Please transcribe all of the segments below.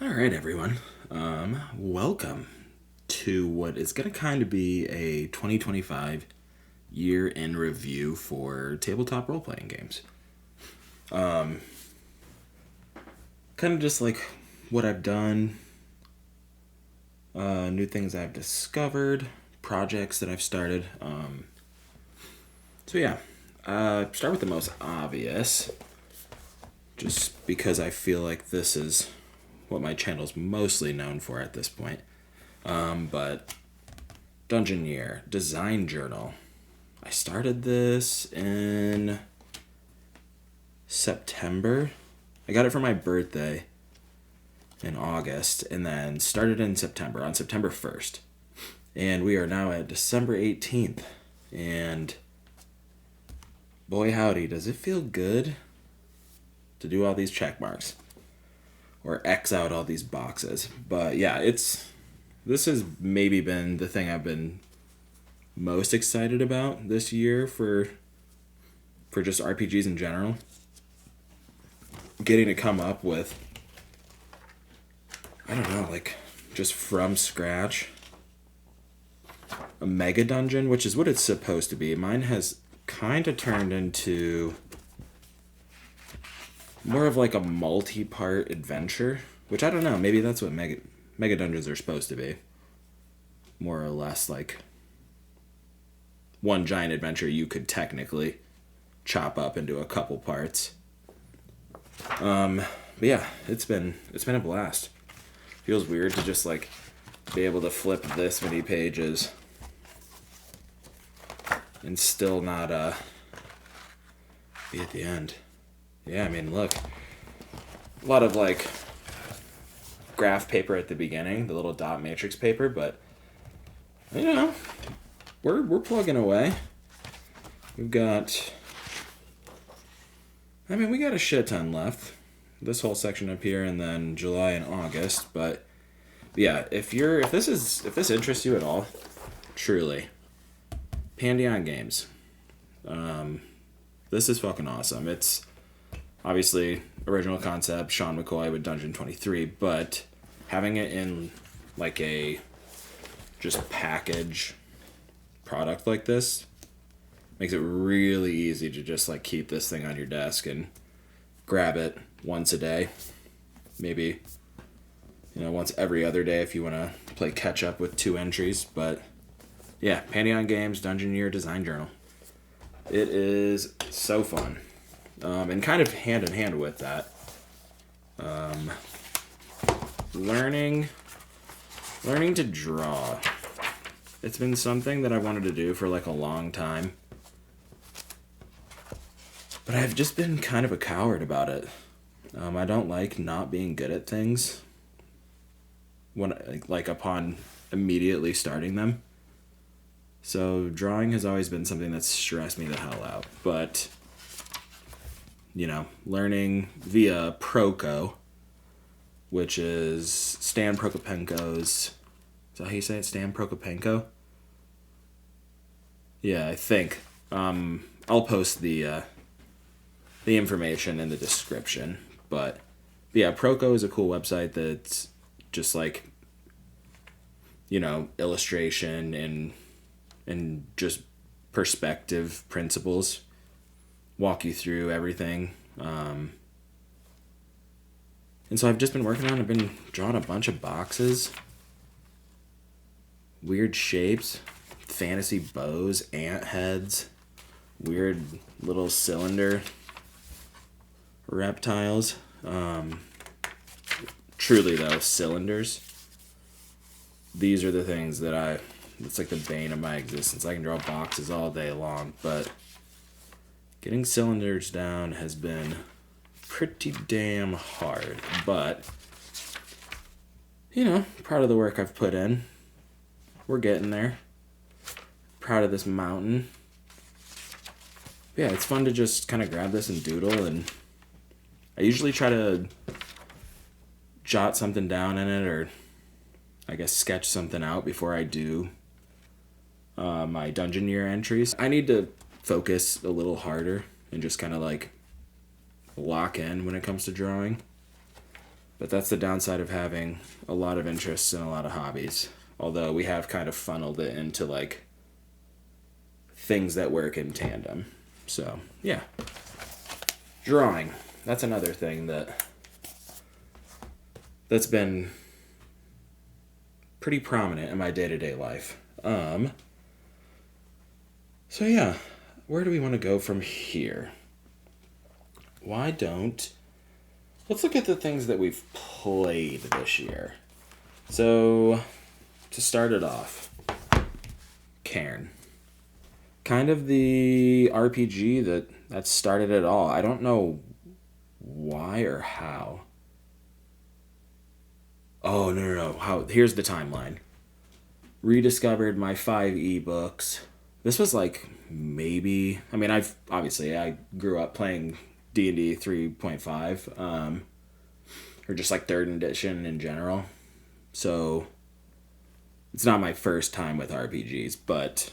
All right, everyone. Welcome to what is going to kind of be a 2025 year in review for tabletop role playing games. Kind of just like what I've done, new things I've discovered, projects that I've started. Start with the most obvious, just because I feel like this is what my channel's mostly known for at this point. But Dungeoneer Design Journal. I started this in September. I got it for my birthday in August, and then started in September, on September 1st. And we are now at December 18th. And boy howdy, does it feel good to do all these check marks or X out all these boxes. But yeah, this has maybe been the thing I've been most excited about this year for just RPGs in general. Getting to come up with, I don't know, like just from scratch a mega dungeon, which is what it's supposed to be. Mine has kind of turned into more of like a multi-part adventure, which I don't know, maybe that's what mega dungeons are supposed to be. More or less like one giant adventure you could technically chop up into a couple parts. But yeah, it's been a blast. Feels weird to just like be able to flip this many pages and still not be at the end. Yeah, I mean, look, a lot of like graph paper at the beginning, the little dot matrix paper, but you know, we're plugging away. We got a shit ton left. This whole section up here, and then July and August. But yeah, if this interests you at all, truly, Pandion Games. This is fucking awesome. It's obviously original concept, Sean McCoy with Dungeon 23, but having it in like a just package product like this makes it really easy to just like keep this thing on your desk and grab it once a day, maybe once every other day if you want to play catch up with 2 entries. But yeah, Pandion Games Dungeoneer Design Journal, it is so fun. And kind of hand in hand with that, learning to draw. It's been something that I wanted to do for like a long time, but I've just been kind of a coward about it. I don't like not being good at things when like upon immediately starting them. So drawing has always been something that's stressed me the hell out. But learning via Proco, which is Stan Prokopenko's. Is that how you say it? Stan Prokopenko? Yeah, I think. I'll post the information in the description. But yeah, Proco is a cool website that's just like, illustration and just perspective principles. Walk you through everything. And so I've just been I've been drawing a bunch of boxes, weird shapes, fantasy bows, ant heads, weird little cylinder reptiles. Truly though, cylinders. These are the things that it's like the bane of my existence. I can draw boxes all day long, but getting cylinders down has been pretty damn hard. But, proud of the work I've put in. We're getting there. Proud of this mountain. But yeah, it's fun to just kind of grab this and doodle, and I usually try to jot something down in it, or I guess sketch something out before I do my Dungeoneer entries. I need to focus a little harder and just kind of like lock in when it comes to drawing. But that's the downside of having a lot of interests and a lot of hobbies. Although we have kind of funneled it into like things that work in tandem. So, yeah. Drawing. That's another thing that's been pretty prominent in my day-to-day life. So yeah, where do we want to go from here? Let's look at the things that we've played this year. So, to start it off, Cairn. Kind of the RPG that started it all. I don't know why or how. Oh, no. Here's the timeline. Rediscovered my 5 ebooks. This was like maybe... I mean, I grew up playing D&D 3.5, or just like 3rd edition in general. So, it's not my first time with RPGs, but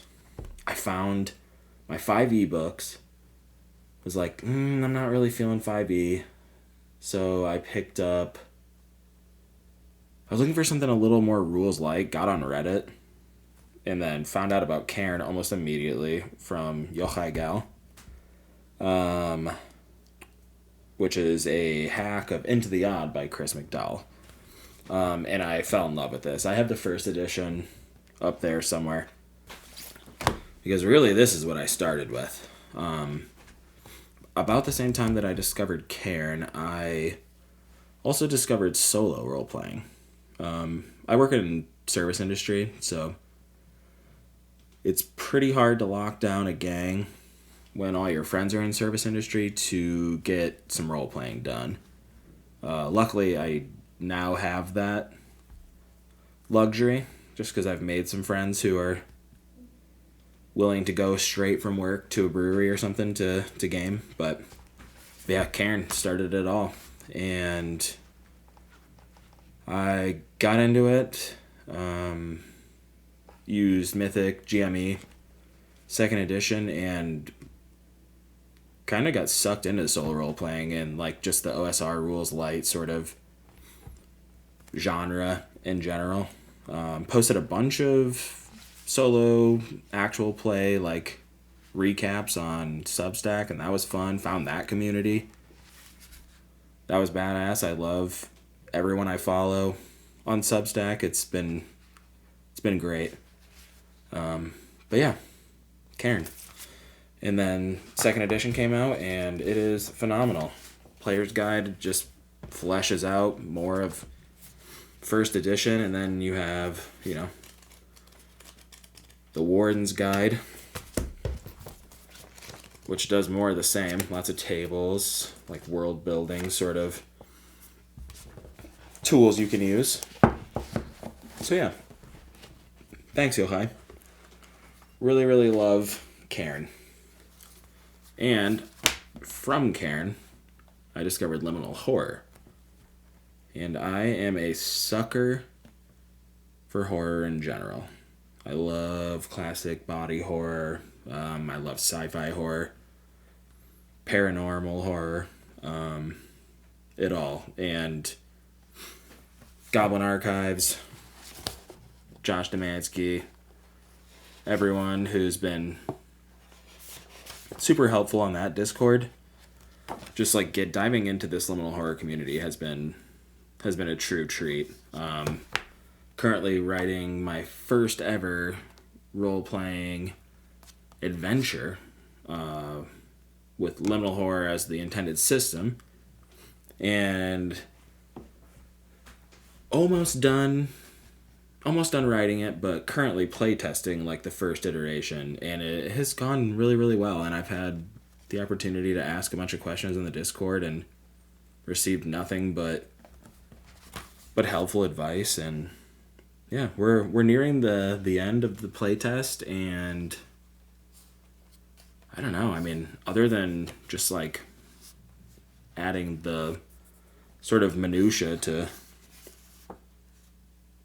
I found my 5 ebooks. Was like, I'm not really feeling 5e. So I picked up... I was looking for something a little more rules-like, got on Reddit, and then found out about Cairn almost immediately from Yochai Gal, which is a hack of Into the Odd by Chris McDowell. And I fell in love with this. I have the 1st edition up there somewhere, because really this is what I started with. About the same time that I discovered Cairn, I also discovered solo role-playing. I work in service industry, so it's pretty hard to lock down a gang when all your friends are in service industry to get some role-playing done. Luckily, I now have that luxury, just because I've made some friends who are willing to go straight from work to a brewery or something to game. But yeah, Cairn started it all. And I got into it, used Mythic, GME, 2nd edition, and kind of got sucked into solo role playing and like just the OSR rules light sort of genre in general. Posted a bunch of solo actual play like recaps on Substack, and that was fun. Found that community. That was badass. I love everyone I follow on Substack. It's been great. But yeah, Cairn. And then 2nd edition came out, and it is phenomenal. Player's Guide just fleshes out more of 1st edition, and then you have, the Warden's Guide, which does more of the same. Lots of tables, like world building sort of tools you can use. So yeah. Thanks, Yochai. Really, really love Cairn. And from Cairn, I discovered Liminal Horror. And I am a sucker for horror in general. I love classic body horror. I love sci-fi horror, paranormal horror, it all. And Goblin Archives, Josh Demansky, everyone who's been super helpful on that Discord. Just like diving into this liminal horror community has been a true treat. Currently writing my first ever role-playing adventure with liminal horror as the intended system, and almost done writing it, but currently playtesting like the first iteration, and it has gone really, really well. And I've had the opportunity to ask a bunch of questions in the Discord and received nothing but helpful advice. And yeah, we're nearing the end of the playtest, and I don't know, I mean, other than just like adding the sort of minutia to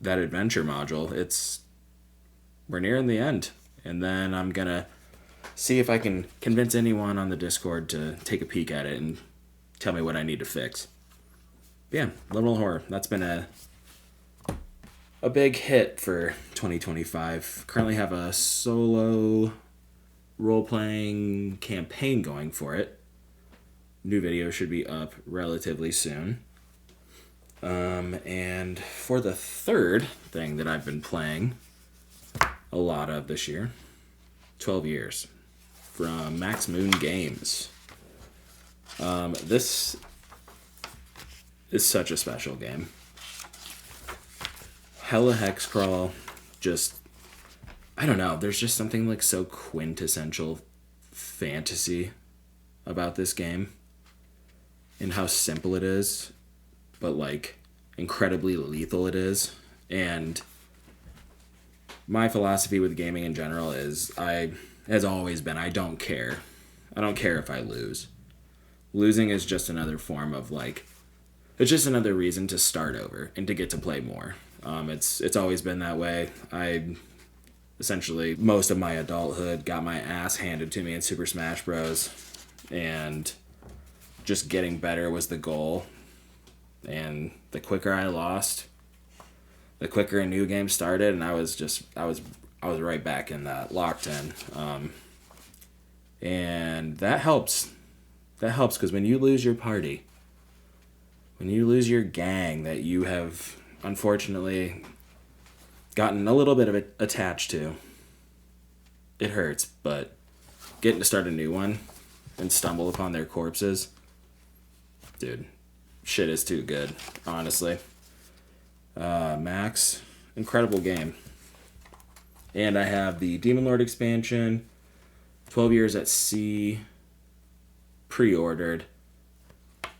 that adventure module, we're nearing the end. And then I'm gonna see if I can convince anyone on the Discord to take a peek at it and tell me what I need to fix. yeah, Liminal Horror. That's been a big hit for 2025. Currently have a solo role-playing campaign going for it. New video should be up relatively soon. And for the third thing that I've been playing a lot of this year, 12 Years, from Max Moon Games. This is such a special game. Hella hex crawl, just, I don't know, there's just something like so quintessential fantasy about this game and how simple it is, but like incredibly lethal it is. And my philosophy with gaming in general has always been, I don't care. I don't care if I lose. Losing is just another form of like, it's just another reason to start over and to get to play more. It's always been that way. I essentially, most of my adulthood, got my ass handed to me in Super Smash Bros. And just getting better was the goal. And the quicker I lost, the quicker a new game started, and I was right back in that, locked in. And that helps. That helps, because when you lose your party, when you lose your gang that you have unfortunately gotten a little bit of it attached to, it hurts. But getting to start a new one and stumble upon their corpses, dude, shit is too good, honestly. Max, incredible game. And I have the Demon Lord expansion, 12 Years at Sea, pre-ordered,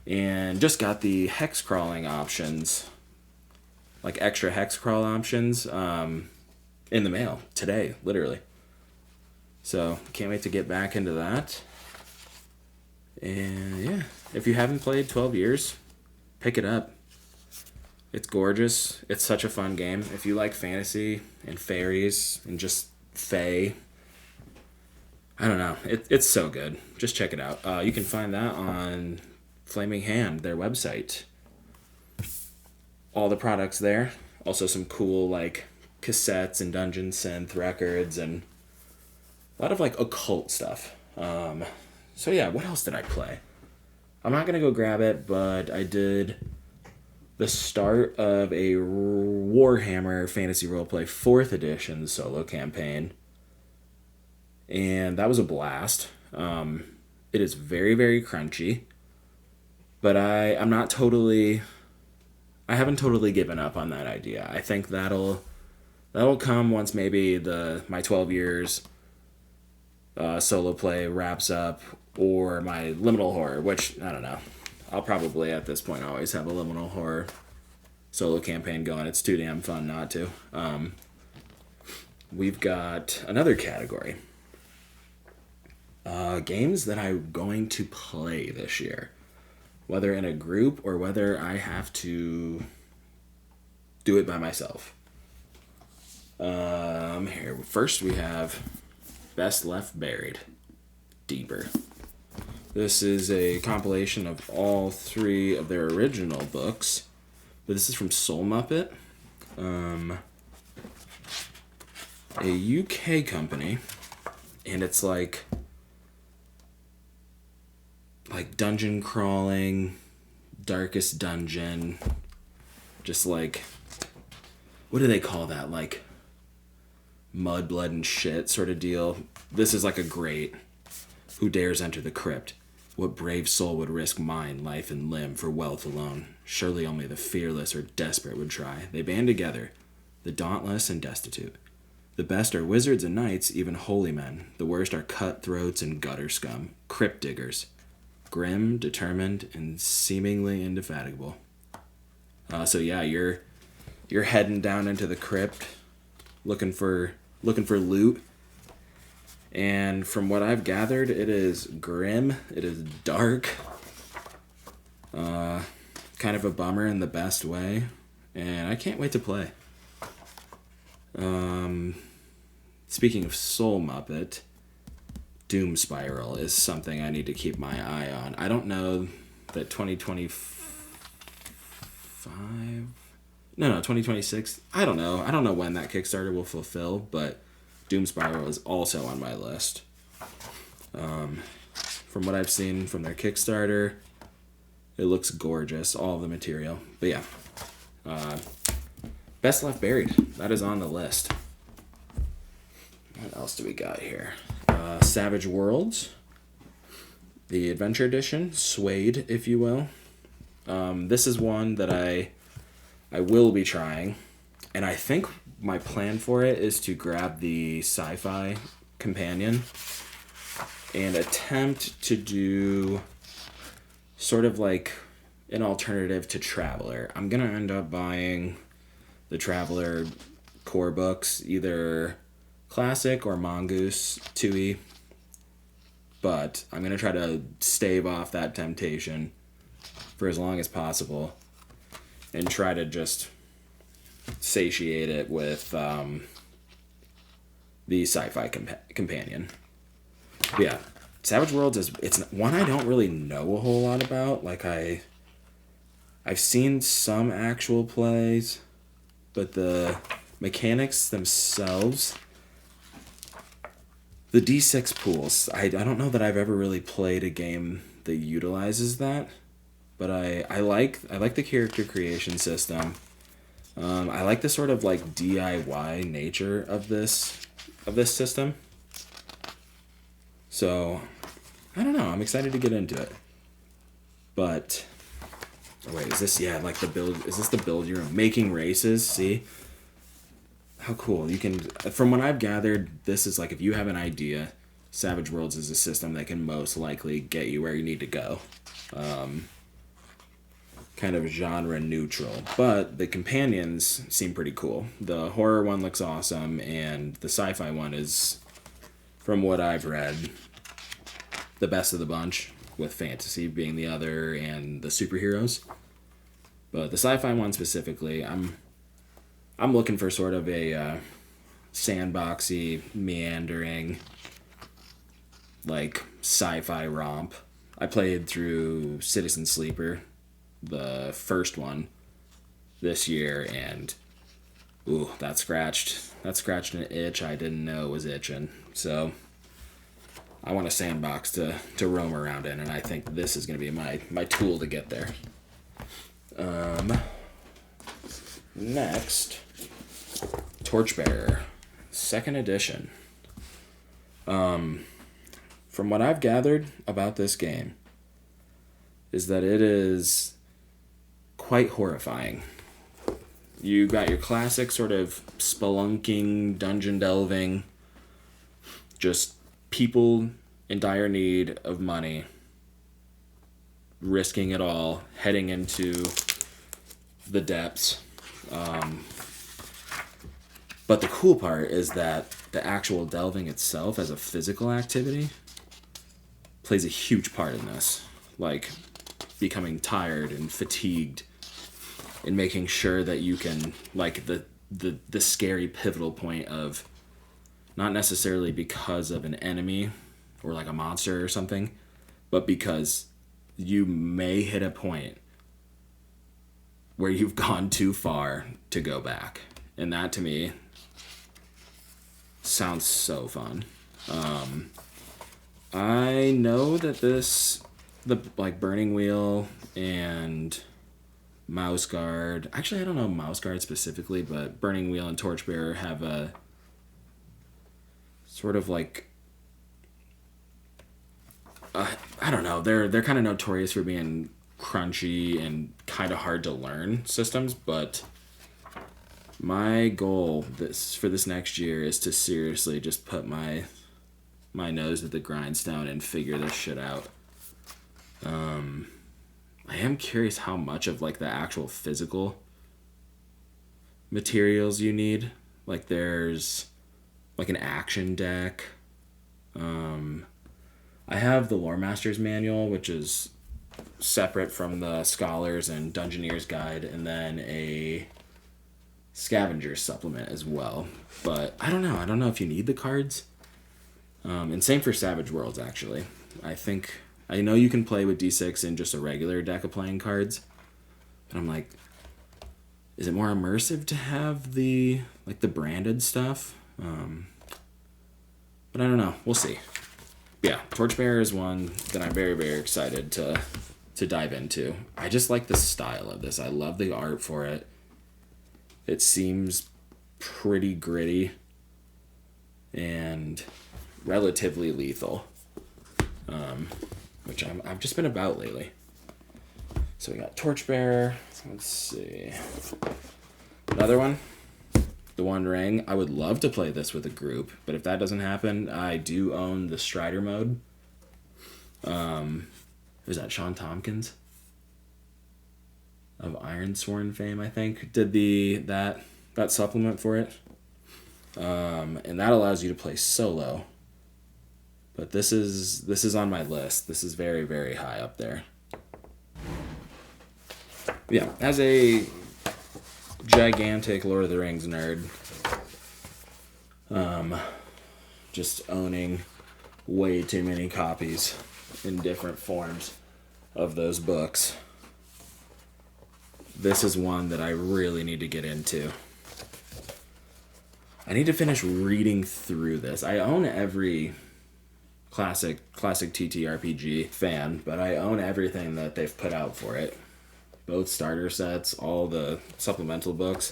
and just got the hex crawling options, like extra hex crawl options, in the mail today, literally. So can't wait to get back into that. And yeah, if you haven't played 12 Years, pick it up. It's gorgeous. It's such a fun game. If you like fantasy and fairies and just fae, I don't know. It's so good. Just check it out. You can find that on Flaming Hand, their website. All the products there. Also some cool like cassettes and dungeon synth records and a lot of like occult stuff. So yeah, what else did I play? I'm not going to go grab it, but I did the start of a Warhammer Fantasy Roleplay 4th edition solo campaign. And that was a blast. It is very, very crunchy. But I haven't totally given up on that idea. I think that'll come once maybe my 12 Years solo play wraps up, or my Liminal Horror, which, I don't know. I'll probably, at this point, always have a Liminal Horror solo campaign going. It's too damn fun not to. We've got another category. Games that I'm going to play this year. Whether in a group or whether I have to do it by myself. Here, first we have Best Left Buried. Deeper. This is a compilation of all 3 of their original books, but this is from Soul Muppet, a UK company, and it's like dungeon crawling, darkest dungeon, just like, what do they call that, like mud, blood, and shit sort of deal. This is like a great who dares enter the crypt. What brave soul would risk mind, life, and limb for wealth alone? Surely only the fearless or desperate would try. They band together, the dauntless and destitute. The best are wizards and knights, even holy men. The worst are cutthroats and gutter scum, crypt diggers. Grim, determined, and seemingly indefatigable. So yeah, you're heading down into the crypt, looking for loot. And from what I've gathered, it is grim, it is dark, kind of a bummer in the best way, and I can't wait to play. Speaking of Soul Muppet, Doom Spiral is something I need to keep my eye on. I don't know that 2025 No, 2026. I don't know. I don't know when that Kickstarter will fulfill, but Doom Spiral is also on my list. From what I've seen from their Kickstarter, it looks gorgeous, all of the material. But yeah, Best Left Buried, that is on the list. What else do we got here? Savage Worlds, the Adventure Edition, Suede, if you will. This is one that I will be trying, and I think my plan for it is to grab the sci-fi companion and attempt to do sort of like an alternative to Traveler. I'm going to end up buying the Traveler core books, either Classic or Mongoose 2e, but I'm going to try to stave off that temptation for as long as possible and try to just satiate it with the sci-fi companion. But yeah, Savage Worlds it's one I don't really know a whole lot about. Like I've seen some actual plays, but the mechanics themselves, the D6 pools, I don't know that I've ever really played a game that utilizes that, but I like the character creation system. I like the sort of like DIY nature of this system. So, I don't know. I'm excited to get into it. But, oh wait, is this, yeah, like the build, is this the build you're making races? See? How cool. You can, from what I've gathered, this is like, if you have an idea, Savage Worlds is a system that can most likely get you where you need to go. Kind of genre neutral. But the companions seem pretty cool. The horror one looks awesome, and the sci-fi one is, from what I've read, the best of the bunch, with fantasy being the other and the superheroes. But the sci-fi one specifically, I'm looking for sort of a sandboxy, meandering, like sci-fi romp. I played through Citizen Sleeper, the first one, this year, and ooh, that scratched an itch I didn't know was itching. So I want a sandbox to roam around in, and I think this is going to be my tool to get there. Next, Torchbearer, 2nd edition. From what I've gathered about this game is that it is quite horrifying. You got your classic sort of spelunking, dungeon delving, just people in dire need of money, risking it all, heading into the depths. But the cool part is that the actual delving itself as a physical activity plays a huge part in this. Like, becoming tired and fatigued and making sure that you can, like, the scary pivotal point of, not necessarily because of an enemy or like a monster or something, but because you may hit a point where you've gone too far to go back. And that, to me, sounds so fun. I know that the like Burning Wheel and Mouse Guard, actually I don't know Mouse Guard specifically, but Burning Wheel and Torchbearer have a sort of like, I don't know, they're kind of notorious for being crunchy and kind of hard to learn systems, but my goal for this next year is to seriously just put my nose at the grindstone and figure this shit out. I am curious how much of like the actual physical materials you need. Like there's like an action deck. I have the Lore Master's Manual, which is separate from the Scholars and Dungeoneer's Guide, and then a Scavenger supplement as well. But I don't know if you need the cards. And same for Savage Worlds, actually. I know you can play with D6 in just a regular deck of playing cards, but I'm like, is it more immersive to have the branded stuff? But I don't know. We'll see. Yeah, Torchbearer is one that I'm very, very excited to dive into. I just like the style of this. I love the art for it. It seems pretty gritty and relatively lethal, which I've just been about lately. So we got Torchbearer. Let's see. Another one. The One Ring. I would love to play this with a group, but if that doesn't happen, I do own the Strider mode. Who's that? Sean Tompkins of Ironsworn fame, I think, did that supplement for it. And that allows you to play solo. But this is on my list. This is very, very high up there. Yeah, as a gigantic Lord of the Rings nerd, just owning way too many copies in different forms of those books, this is one that I really need to get into. I need to finish reading through this. I own every classic TTRPG fan, but I own everything that they've put out for it. Both starter sets, all the supplemental books.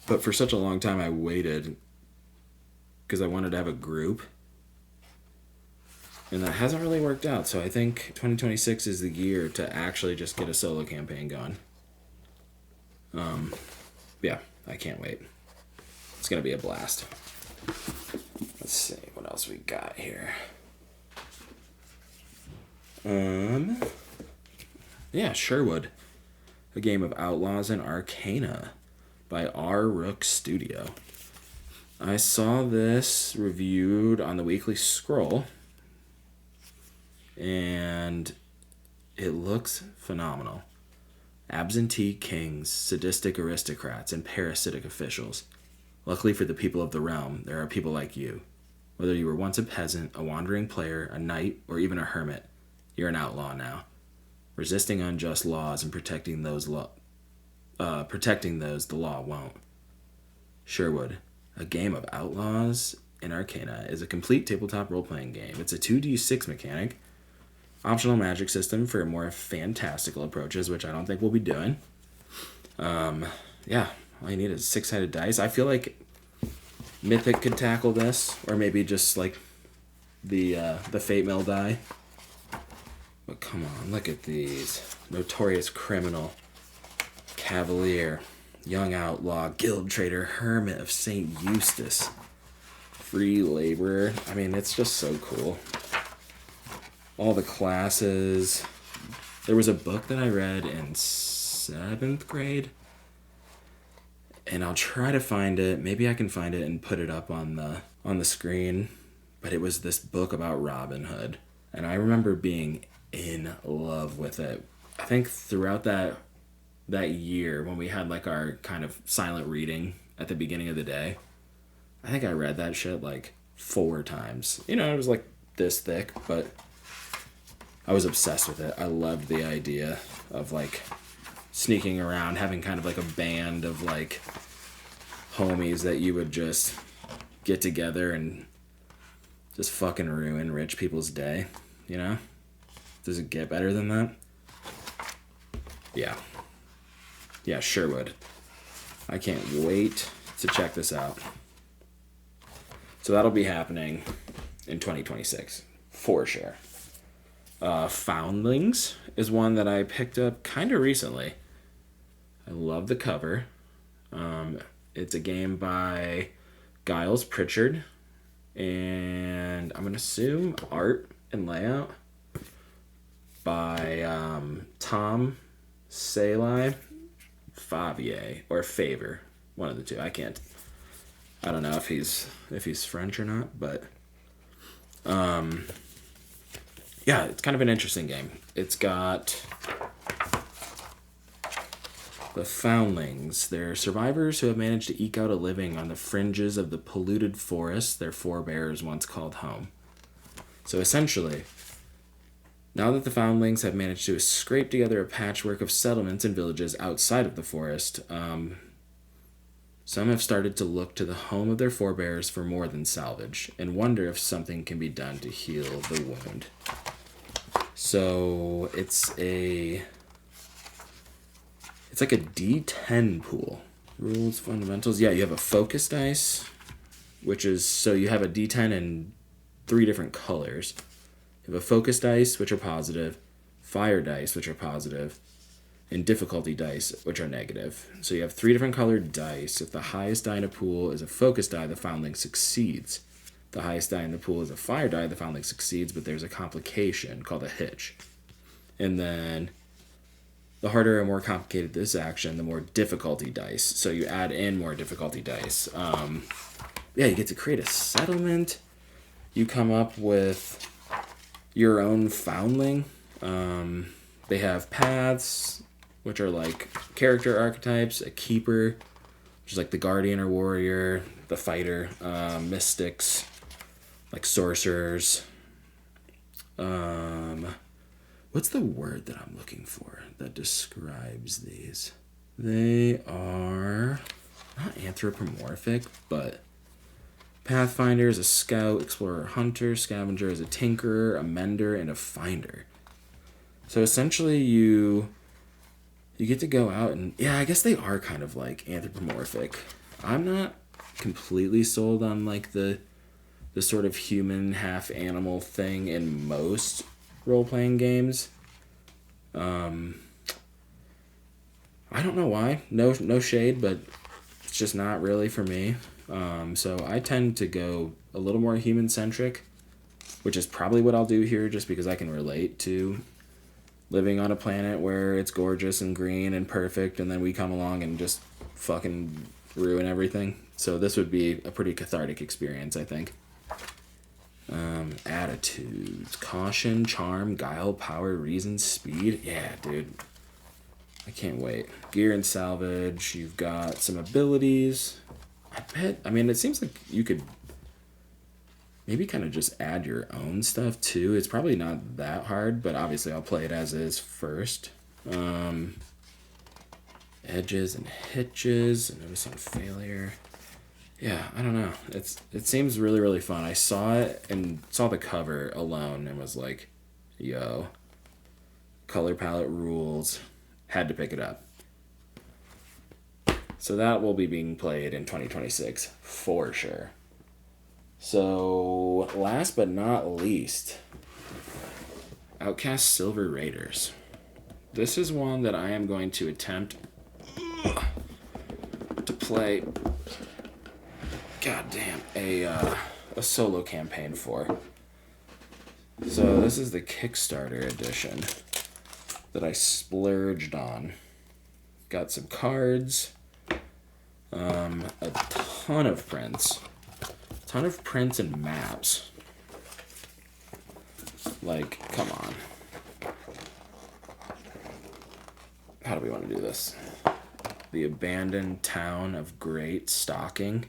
But for such a long time I waited because I wanted to have a group. And that hasn't really worked out. So I think 2026 is the year to actually just get a solo campaign going. Yeah, I can't wait. It's going to be a blast. Let's see what else we got here. Yeah, Sherwood, a game of Outlaws and Arcana by R. Rook Studio. I saw this reviewed on the Weekly Scroll, and it looks phenomenal. Absentee kings, sadistic aristocrats, and parasitic officials. Luckily for the people of the realm, there are people like you. Whether you were once a peasant, a wandering player, a knight, or even a hermit, you're an outlaw now. Resisting unjust laws and protecting those the law won't. Sherwood, a game of Outlaws and Arcana, is a complete tabletop role-playing game. It's a 2d6 mechanic, optional magic system for more fantastical approaches, which I don't think we'll be doing. Yeah, all you need is 6-sided dice. I feel like Mythic could tackle this, or maybe just like the Fate Mill die. But come on, look at these. Notorious criminal, cavalier, young outlaw, guild trader, hermit of St. Eustace, free laborer. I mean, it's just so cool. All the classes. There was a book that I read in 7th grade, and I'll try to find it. Maybe I can find it and put it up on the screen. But it was this book about Robin Hood, and I remember being in love with it. I think throughout that year when we had like our kind of silent reading at the beginning of the day, I think I read that shit like 4 times. You know, it was like this thick, but I was obsessed with it. I loved the idea of like sneaking around, having kind of like a band of like homies that you would just get together and just fucking ruin rich people's day, you know? Does it get better than that? Yeah. Yeah, Sherwood. I can't wait to check this out. So that'll be happening in 2026, for sure. Foundlings is one that I picked up kind of recently. I love the cover. It's a game by Giles Pritchard, and I'm going to assume art and layout by Tom Salai Favier or Favor, one of the two. I don't know if he's French or not, but yeah, it's kind of an interesting game. It's got the Foundlings. They're survivors who have managed to eke out a living on the fringes of the polluted forest their forebears once called home. So essentially, Now that the Foundlings have managed to scrape together a patchwork of settlements and villages outside of the forest, some have started to look to the home of their forebears for more than salvage and wonder if something can be done to heal the wound. So it's like a D10 pool. Rules, fundamentals. Yeah, you have a focus dice, which is, so you have a D10 in 3 different colors. You have a focus dice, which are positive, fire dice, which are positive, and difficulty dice, which are negative. So you have 3 different colored dice. If the highest die in a pool is a focus die, the Foundling succeeds. The highest die in the pool is a fire die, the Foundling succeeds, but there's a complication called a hitch. And then the harder or more complicated this action, the more difficulty dice. So you add in more difficulty dice. You get to create a settlement. You come up with your own Foundling. They have paths, which are like character archetypes, a keeper, which is like the guardian or warrior, the fighter, mystics, like sorcerers. What's the word that I'm looking for that describes these? They are not anthropomorphic, but Pathfinder is a scout, explorer, hunter, scavenger is a tinkerer, a mender, and a finder. So essentially you get to go out and, yeah, I guess they are kind of like anthropomorphic. I'm not completely sold on like the sort of human half animal thing in most role-playing games. I don't know why. No shade, but it's just not really for me. So I tend to go a little more human-centric, which is probably what I'll do here just because I can relate to living on a planet where it's gorgeous and green and perfect, and then we come along and just fucking ruin everything. So this would be a pretty cathartic experience, I think. Attitudes. Caution, charm, guile, power, reason, speed. Yeah, dude. I can't wait. Gear and salvage. You've got some abilities. It seems like you could maybe kind of just add your own stuff too. It's probably not that hard, but obviously I'll play it as is first. Edges and hitches. Notice on failure. Yeah, I don't know. It seems really, really fun. I saw it and saw the cover alone and was like, yo, color palette rules. Had to pick it up. So that will be being played in 2026 for sure. So last but not least, Outcast Silver Raiders. This is one that I am going to attempt to play, a solo campaign for. So this is the Kickstarter edition that I splurged on. Got some cards, a ton of prints and maps. Like, come on. How do we want to do this? The abandoned town of Great Stalking.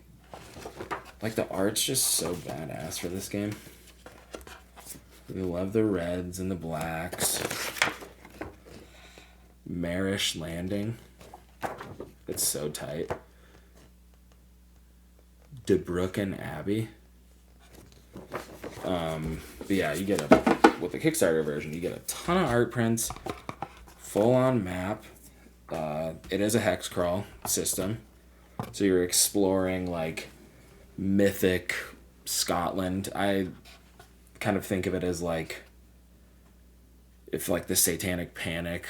Like, the art's just so badass for this game. We love the reds and the blacks. Marish Landing. It's so tight. DeBrucken Abbey. But yeah, you get with the Kickstarter version, you get a ton of art prints, full-on map. It is a hex crawl system, so you're exploring like Mythic Scotland. I kind of think of it as like if like the Satanic Panic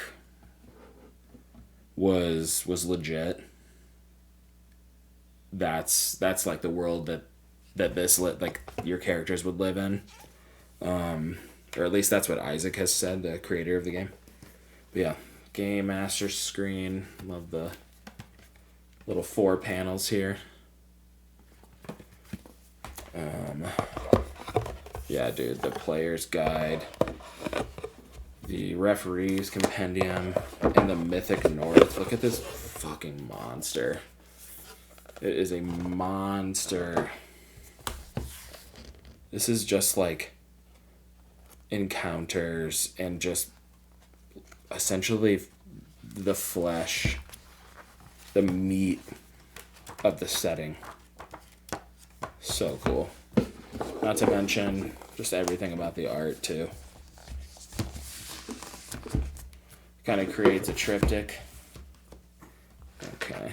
was legit. That's like the world that this like your characters would live in, or at least that's what Isaac has said, the creator of the game. But yeah, game master screen. Love the little 4 panels here. Yeah, dude, the player's guide, the referee's compendium, and the Mythic North. Look at this fucking monster. It is a monster. This is just like encounters and just essentially the flesh, the meat of the setting. So cool. Not to mention just everything about the art too. Kind of creates a triptych. Okay.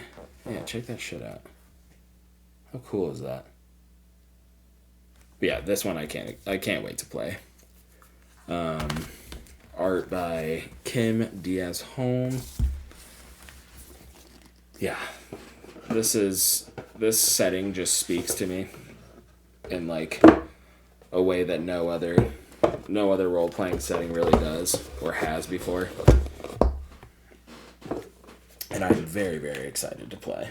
Yeah, check that shit out. How cool is that? But yeah, this one I can't wait to play. Art by Kim Diaz-Holm. Yeah. This setting just speaks to me in like a way that no other role-playing setting really does or has before. And I'm very, very excited to play.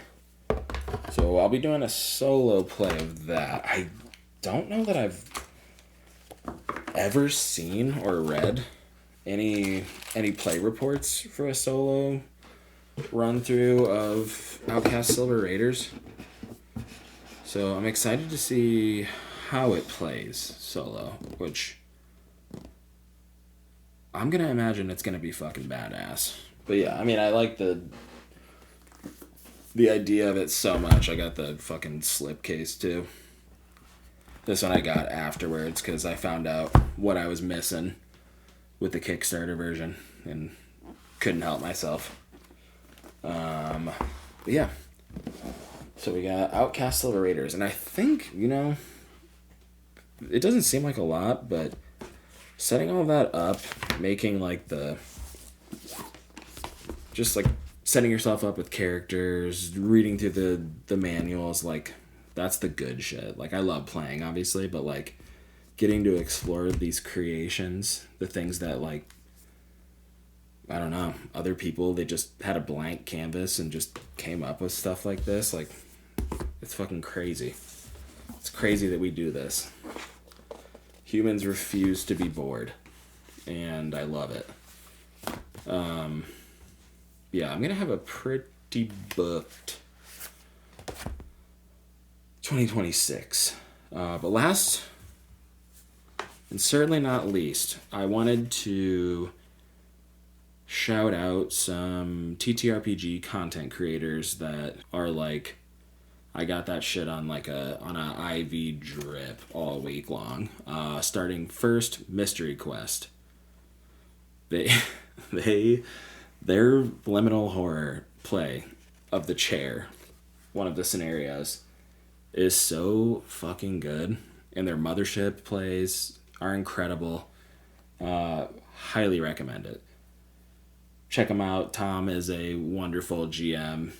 So I'll be doing a solo play of that. I don't know that I've ever seen or read any play reports for a solo run through of Outcast Silver Raiders. So I'm excited to see how it plays solo, which I'm gonna imagine it's gonna be fucking badass. But yeah, I mean, I like the idea of it so much. I got the fucking slipcase too. This one I got afterwards because I found out what I was missing with the Kickstarter version and couldn't help myself. But yeah. So we got Outcast Silver Raiders, and I think, it doesn't seem like a lot, but setting all that up, making like just like setting yourself up with characters, reading through the manuals, like that's the good shit. Like I love playing, obviously, but like getting to explore these creations, the things that like, I don't know, other people, they just had a blank canvas and just came up with stuff like this. Like, it's fucking crazy. It's crazy that we do this. Humans refuse to be bored, and I love it. Yeah, I'm gonna have a pretty booked 2026. But last, and certainly not least, I wanted to shout out some TTRPG content creators that are like, I got that shit on like on a IV drip all week long. Starting first, Mystery Quest. Their liminal horror play of the chair, one of the scenarios, is so fucking good, and their mothership plays are incredible. Highly recommend it. Check them out. Tom is a wonderful GM,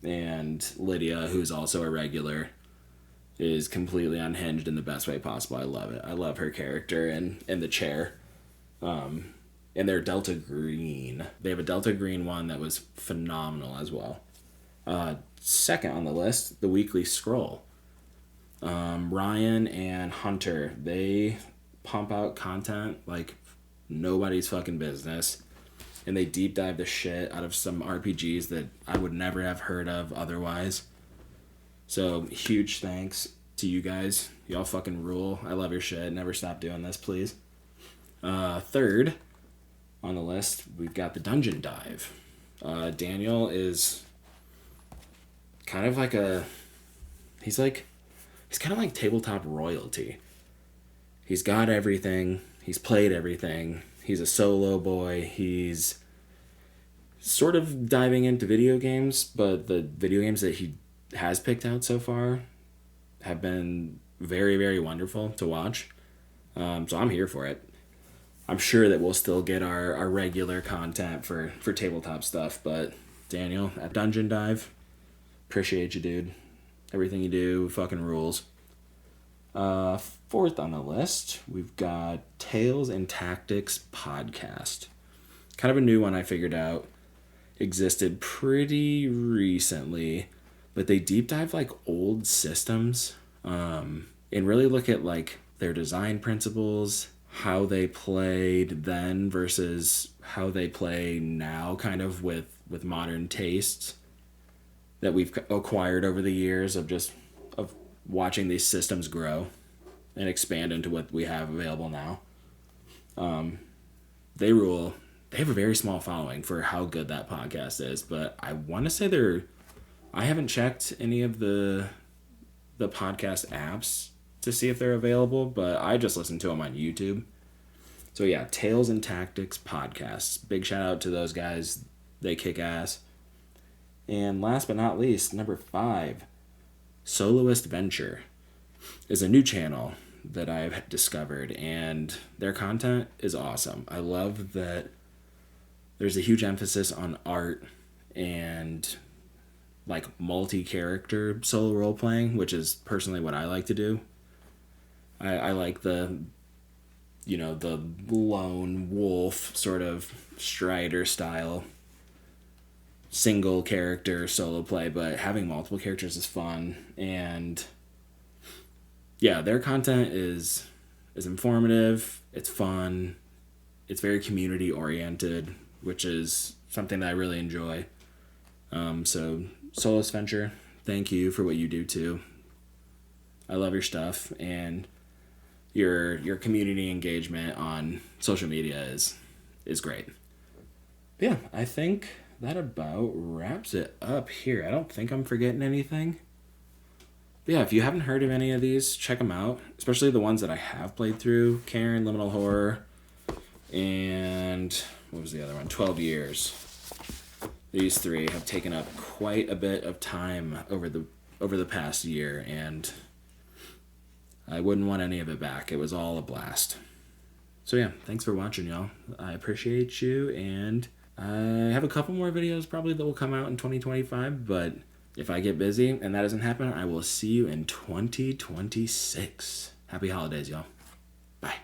and Lydia, who's also a regular, is completely unhinged in the best way possible. I love it. I love her character and the chair. And their Delta Green. They have a Delta Green one that was phenomenal as well. Second on the list, the Weekly Scroll. Ryan and Hunter, they pump out content like nobody's fucking business. And they deep dive the shit out of some RPGs that I would never have heard of otherwise. So, huge thanks to you guys. Y'all fucking rule. I love your shit. Never stop doing this, please. Third on the list, we've got the Dungeon Dive. Daniel is kind of like he's kind of like tabletop royalty. He's got everything. He's played everything. He's a solo boy. He's sort of diving into video games, but the video games that he has picked out so far have been very, very wonderful to watch. So I'm here for it. I'm sure that we'll still get our regular content for tabletop stuff, but Daniel at Dungeon Dive, appreciate you, dude. Everything you do fucking rules. Fourth on the list, we've got Tales and Tactics Podcast. Kind of a new one I figured out. Existed pretty recently, but they deep dive like old systems and really look at like their design principles, how they played then versus how they play now, kind of with modern tastes that we've acquired over the years of watching these systems grow and expand into what we have available now. They rule. They have a very small following for how good that podcast is, but I want to say I haven't checked any of the podcast apps to see if they're available, but I just listen to them on YouTube. So yeah, Tales and Tactics podcasts. Big shout out to those guys. They kick ass. And last but not least, number 5, Soloist Venture is a new channel that I've discovered, and their content is awesome. I love that there's a huge emphasis on art and like multi-character solo role playing, which is personally what I like to do. I like the lone wolf sort of Strider style single character solo play, but having multiple characters is fun. And yeah, their content is informative, it's fun, it's very community oriented, which is something that I really enjoy. So Soloist Venture, thank you for what you do too. I love your stuff, and your community engagement on social media is great. But yeah, I think that about wraps it up here. I don't think I'm forgetting anything. But yeah, if you haven't heard of any of these, check them out, especially the ones that I have played through. Cairn, Liminal Horror, and what was the other one? 12 Years. These 3 have taken up quite a bit of time over the past year, and I wouldn't want any of it back. It was all a blast. So yeah, thanks for watching, y'all. I appreciate you, and I have a couple more videos probably that will come out in 2025, but if I get busy and that doesn't happen, I will see you in 2026. Happy holidays, y'all. Bye.